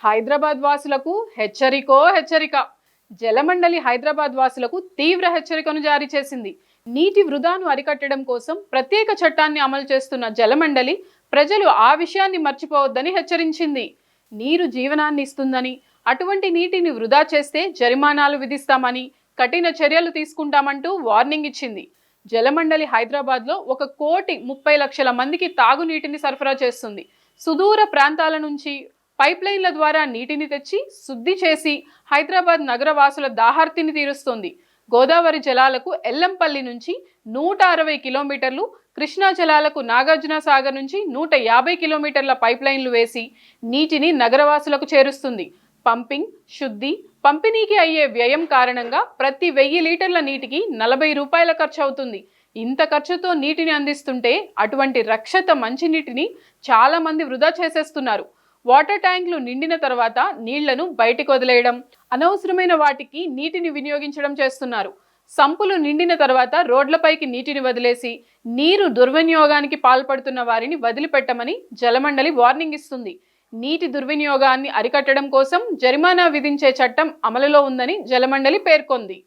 హైదరాబాద్ వాసులకు హెచ్చరిక. జలమండలి హైదరాబాద్ వాసులకు తీవ్ర హెచ్చరికను జారీ చేసింది. నీటి వృధాను అరికట్టడం కోసం ప్రత్యేక చట్టాన్ని అమలు చేస్తున్న జలమండలి ప్రజలు ఆ విషయాన్ని మర్చిపోవద్దని హెచ్చరించింది. నీరు జీవనాన్ని ఇస్తుందని, అటువంటి నీటిని వృధా చేస్తే జరిమానాలు విధిస్తామని, కఠిన చర్యలు తీసుకుంటామంటూ వార్నింగ్ ఇచ్చింది. జలమండలి హైదరాబాద్లో 1,30,00,000 మందికి తాగునీటిని సరఫరా చేస్తుంది. సుదూర ప్రాంతాల నుంచి పైప్లైన్ల ద్వారా నీటిని తెచ్చి శుద్ధి చేసి హైదరాబాద్ నగర వాసుల దాహార్తిని తీరుస్తోంది. గోదావరి జలాలకు ఎల్లంపల్లి నుంచి 160 కిలోమీటర్లు, కృష్ణా జలాలకు నాగార్జున సాగర్ నుంచి 150 కిలోమీటర్ల పైప్లైన్లు వేసి నీటిని నగరవాసులకు చేరుస్తుంది. పంపింగ్, శుద్ధి, పంపిణీకి అయ్యే వ్యయం కారణంగా ప్రతి 1000 లీటర్ల నీటికి 40 రూపాయల ఖర్చు అవుతుంది. ఇంత ఖర్చుతో నీటిని అందిస్తుంటే అటువంటి రక్షిత మంచినీటిని చాలా మంది వృధా చేసేస్తున్నారు. వాటర్ ట్యాంకులు నిండిన తర్వాత నీళ్లను బయటికి వదిలేయడం, అనవసరమైన వాటికి నీటిని వినియోగించడం చేస్తున్నారు. సంపులు నిండిన తర్వాత రోడ్లపైకి నీటిని వదిలేసి నీరు దుర్వినియోగానికి పాల్పడుతున్న వారిని వదిలిపెట్టమని జలమండలి వార్నింగ్ ఇస్తుంది. నీటి దుర్వినియోగాన్ని అరికట్టడం కోసం జరిమానా విధించే చట్టం అమలులో ఉందని జలమండలి పేర్కొంది.